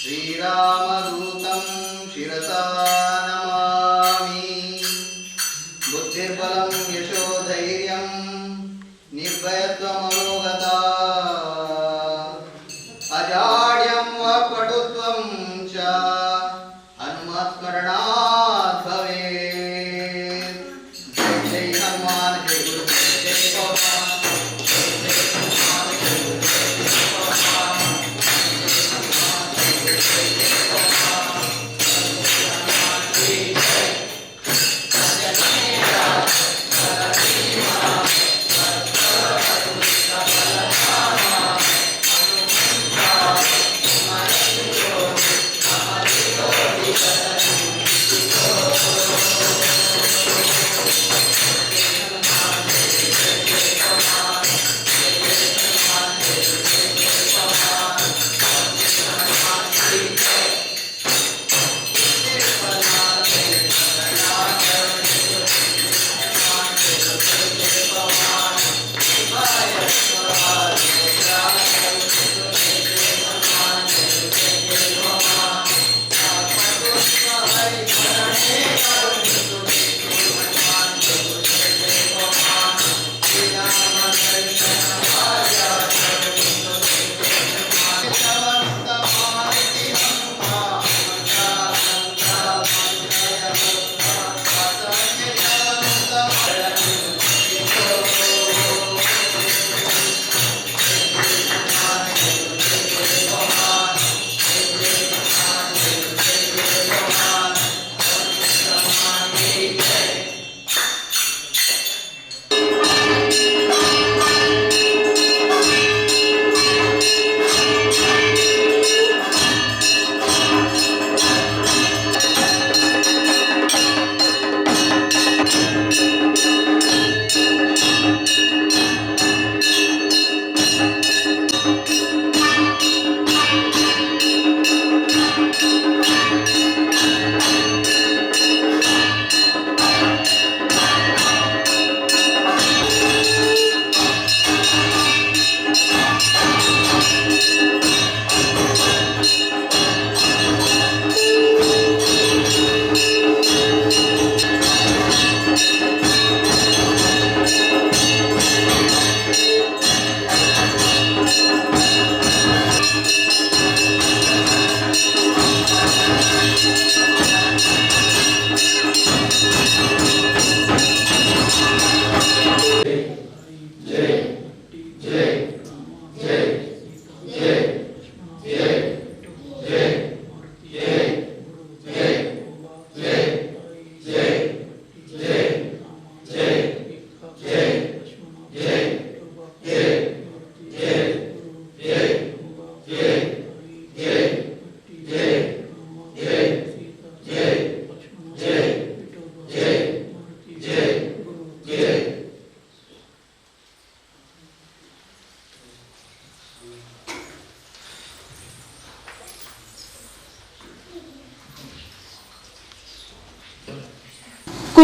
D: శ్రీరామదూతం శిరసా నమామి. బుద్ధిర్బలం యశోధైర్యం నిర్భయత్వమరోగత అజాడ్యం వపటుత్వం చ హనుమత్స్మరణాత్ భవేత్. జై జై హనుమాన్, జై గురు, జై భగవాన్.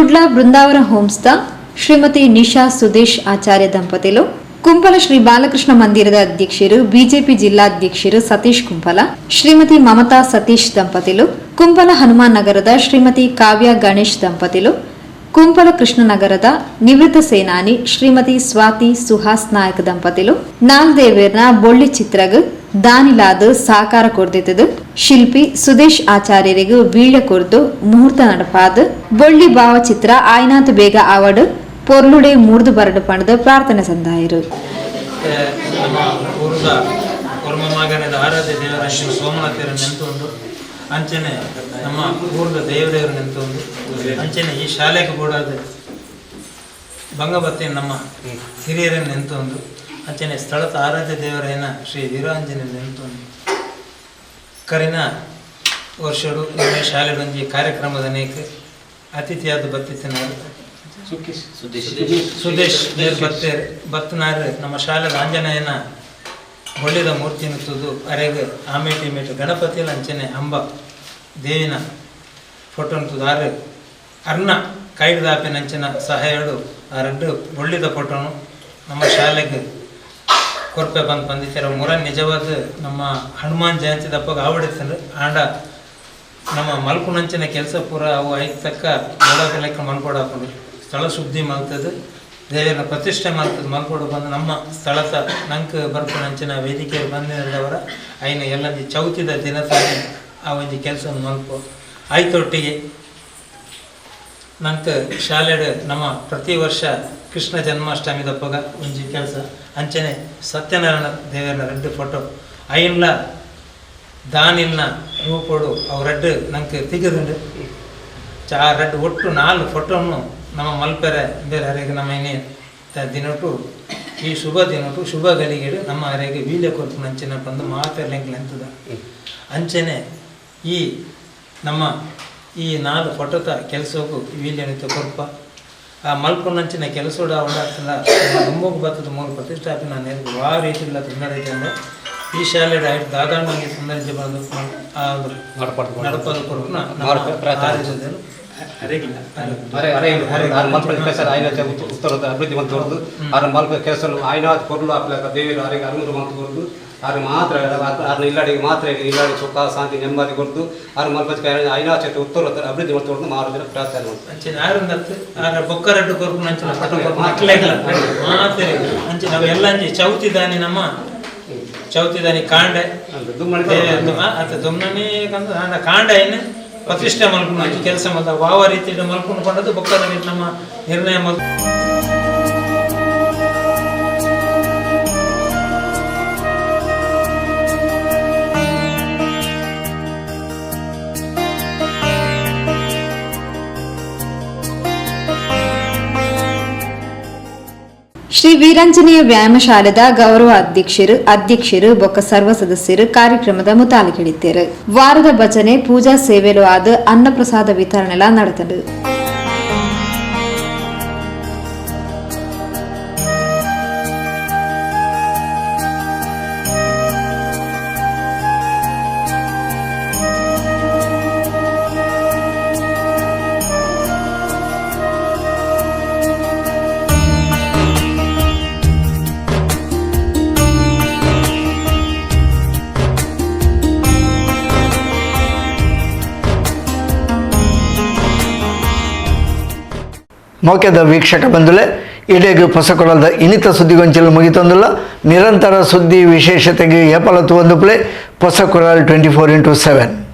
C: ಕುಡ್ಲ ಬೃಂದಾವನ ಹೋಮ್ಸ್ದ ಶ್ರೀಮತಿ ನಿಶಾ ಸುದೇಶ್ ಆಚಾರ್ಯ ದಂಪತಿಗಳು, ಕುಂಪಲ ಶ್ರೀ ಬಾಲಕೃಷ್ಣ ಮಂದಿರದ ಅಧ್ಯಕ್ಷರು ಬಿಜೆಪಿ ಜಿಲ್ಲಾಧ್ಯಕ್ಷರು ಸತೀಶ್ ಕುಂಪಲ, ಶ್ರೀಮತಿ ಮಮತಾ ಸತೀಶ್ ದಂಪತಿಗಳು, ಕುಂಪಲ ಹನುಮಾನ್ ನಗರದ ಶ್ರೀಮತಿ ಕಾವ್ಯ ಗಣೇಶ್ ದಂಪತಿಗಳು, ಕುಂಪಲ ಕೃಷ್ಣನಗರದ ನಿವೃತ್ತ ಸೇನಾನಿ ಶ್ರೀಮತಿ ಸ್ವಾತಿ ಸುಹಾಸ್ ನಾಯಕ್ ದಂಪತಿಗಳು, ನಾಲ್ದೇವೇರ್ನ ಬೊಳ್ಳಿ ಚಿತ್ರಗ್ ದಾನಿಲಾದ ಸಾಕಾರ ಕೊರ್ದಿತ್ತದು ಶಿಲ್ಪಿ ಸುದೇಶ್ ಆಚಾರ್ಯರಿಗೂ ವೀಳ್ಯ ಕೊರ್ದು ಮುಹೂರ್ತ ನಡಪಾದ ಬೊಳ್ಳಿ ಭಾವಚಿತ್ರ ಆಯ್ನಾತ್ ಬೇಗ ಆವಡ್ ಪೊರ್ಲುಡೆ ಮೂರ್ದು ಬರಡು ಪಣದ ಪ್ರಾರ್ಥನೆ ಸಂದಾಯರು.
G: ನಮ್ಮ ಊರದ ಕೊರ್ಮಮಾಗನದ ಆರಾಧ್ಯ ದೇವರ ಸೋಮನಾಥರ ನೆಂತೊಂದು ಅಂಚನೆ ನಮ್ಮ ಊರದ ದೇವದೇವರು ನೆಂತೊಂದು ಅಂಚನೆ ಈ ಶಾಲೆಗೆ ಕೂಡ ಬಂಗಬತ್ತೆ ನಮ್ಮ ಹಿರಿಯರನ್ನು ನೆಂತೊಂದು ಅಂಚನೆ ಸ್ಥಳದ ಆರಾಧ್ಯ ದೇವರೇನ ಶ್ರೀ ವೀರಾಂಜನೆ ನೆಂತೊಂದು ಕರಿನ ವರ್ಷಡು ನಮ್ಮ ಶಾಲೆಗೊಂದು ಕಾರ್ಯಕ್ರಮದ ಅನೇಕ ಅತಿಥಿಯಾದ ಬತ್ತಿತ್ತಿನಾರು ಸುದೇಶ್ ಬತ್ತೇರು ಬತ್ತನಾರು ನಮ್ಮ ಶಾಲೆದ ಆಂಜನೇಯನ ಒಳ್ಳೆದ ಮೂರ್ತಿ ನಿಂತದ್ದು ಅರೆಗೆ ಆಮೇಟು ಗಣಪತಿ ಅಂಚನೆ ಅಂಬ ದೇವಿನ ಫೋಟೋ ನಿಂತದ್ದು ಆರು ಅರ್ನ ಕೈಡ್ದಾಪಿನ ಅಂಚಿನ ಸಹಾಯಡು ಆ ರೆಡ್ಡು ಒಳ್ಳೆದ ಫೋಟೋನು ನಮ್ಮ ಶಾಲೆಗೆ ಕೊರ್ಪೆ ಬಂದಿದ್ದಾರೆ. ಮುರ ನಿಜವಾದ ನಮ್ಮ ಹನುಮಾನ್ ಜಯಂತಿ ದಪ್ಪಾಗ ಆವಡಿಸ್ತಾರೆ ಆಂಡ ನಮ್ಮ ಮಲ್ಪುನಂಚಿನ ಕೆಲಸ ಪೂರ ಅವು ಐದು ತಕ್ಕ ಗೋಡಾಕ ಲೆಕ್ಕ ಮಲ್ಕೊಡ ಹಾಕೊಂಡು ಸ್ಥಳ ಶುದ್ಧಿ ಮಾಡ್ತದೆ, ದೇವರ ಪ್ರತಿಷ್ಠೆ ಮಾಡ್ತದೆ. ಮಲ್ಕೊಡು ಬಂದು ನಮ್ಮ ಸ್ಥಳದ ನಂಗೆ ಬರ್ಪುನಂಚಿನ ವೇದಿಕೆ ಬಂದಿದ್ದವರ ಐನ ಎಲ್ಲ ಚೌತಿದ ದಿನಸಾರಿ ಆ ಒಂದು ಕೆಲಸ ಮಲ್ಪ ಆಯ್ತೊಟ್ಟಿಗೆ ನಂಗೆ ಶಾಲೆಡ್ ನಮ್ಮ ಪ್ರತಿ ವರ್ಷ ಕೃಷ್ಣ ಜನ್ಮಾಷ್ಟಮಿ ದಪ್ಪಗ ಒಂಜಿ ಕೆಲಸ ಅಂಚನೆ ಸತ್ಯನಾರಾಯಣ ದೇವರ ರೆಡ್ ಫೋಟೋ ಐನ್ಲ ದಾನಿಲ್ನ ರೂಪೋಡು ಅವು ರೆಡ್ ನಂಗೆ ತೆಗೆದುಂಡು ಆ ರೆಡ್ ಒಟ್ಟು 4 ಫೋಟೋನು ನಮ್ಮ ಮಲ್ಪೆರೆ ಬೇರೆ ಅರೆಗೆ ನಮ್ಮ ಏನೇ ದಿನಟು ಈ ಶುಭ ದಿನಟು ಶುಭ ಗಳಿಗೆಡು ನಮ್ಮ ಅರೆಗೆ ವೀಳ್ಯ ಕೊರ್ಪು ಅಂಚನೆ ಬಂದು ಮಾತಾಡ್ಲಿಂಗ್ಲ ಎಂತದ ಅಂಚನೆ ಈ ನಮ್ಮ ಈ 4 ಫೋಟೋದ ಕೆಲಸಕ್ಕೂ ವೀಳ್ಯ ನಿಂತು ಕೊರ್ಪ ಆ ಮಲ್ಪನಂಚಿನ ಕೆಲಸೋಡ ಉಂಡಾಗ್ತದ ಒಮ್ಮೊಗ್ಗು ಬತ್ತದ ಮೂಲ ಪ್ರತಿಷ್ಠಾಪನೆ ನಾನು ಹೇಳಿದ್ರು ಆ ರೀತಿ ಇಲ್ಲ ತೊಂದರೆ ಐತೆ ಅಂದರೆ ಈ ಶಾಲೆಡ್ ಆಯ್ತು ದಾದಾಂಗಿ ತೊಂದರೆ ಬಂದು ನಡಪದು ಕೊರಪುನ
H: ಉತ್ತರದ ಅಭಿವೃದ್ಧಿ ಮಂತ್ ಹೊರದು ಆರ ಮಲ್ಪ ಕೆಲಸ ಆಯ್ನಾದ ಕೊರಲು ಹಾಕ್ಲಾಕ ದೇವರು ಅರೆಗೆ ಅರುಣರು ಮಂತ್ ಕೊರದು ಆರು ಮಾತ್ರ ಆರು ಇಲ್ಲಾಡಿಗೆ ಮಾತ್ರ ಇಲ್ಲಾಡಿ ಸುಖ ಶಾಂತಿ ನೆಮ್ಮದಿ ಕೊರದು ಆರು ಮಲ್ಪ ಐನಾಚ ಉತ್ತರದ ಅಭಿವೃದ್ಧಿ ಮಂತ್ ಹೊರದು ಮಾರು ದಿನ ಪ್ರಾರ್ಥನೆ ಮಾಡ್ತಾರೆ.
G: ಬೊಕ್ಕರಡ್ಡು ಕೊರಪು ಅಂಚಿನ ಎಲ್ಲ ಚೌತಿದಾನಿ ನಮ್ಮ ಚೌತಿದಾನಿ ಕಾಂಡೆ ದುಮ್ನೇ ಕಾಂಡ ಏನು ಪ್ರತಿಷ್ಠೆ ಮಲ್ಕೊಂಡು ಕೆಲಸ ಮಾಡ್ತಾರೆ ವಾವ ರೀತಿ ಮಲ್ಕೊಂಡು ಕೊಂಡದ್ದು ಬೊಕ್ಕರ ನಮ್ಮ ನಿರ್ಣಯ
C: ಶ್ರೀ ವೀರಾಂಜನೇಯ ವ್ಯಾಯಾಮ ಶಾಲೆದ ಗೌರವ ಅಧ್ಯಕ್ಷರು ಬೊಕ್ಕ ಸರ್ವ ಸದಸ್ಯರು ಕಾರ್ಯಕ್ರಮದ ಮುತಾಲಿಕೆಡಿದ್ದರು. ವಾರದ ಭಜನೆ ಪೂಜಾ ಸೇವೆಲು ಆದ ಅನ್ನಪ್ರಸಾದ ವಿತರಣೆಲ ನಡೆತದು.
B: ಮೌಕ್ಯದ ವೀಕ್ಷಕ ಬಂಧುಲೆ ಇಡೇಗು ಹೊಸಕೊಳದ ಇನಿತ ಸುದ್ದಿಗೊಂಚಲು ಮುಗಿತೊಂದುಲ್ಲ ನಿರಂತರ ಸುದ್ದಿ ವಿಶೇಷತೆಗೆ ಏಪಲತ್ತು ಒಂದು ಪ್ಲೇ ಹೊಸಕೊಳಲ್ 24x7.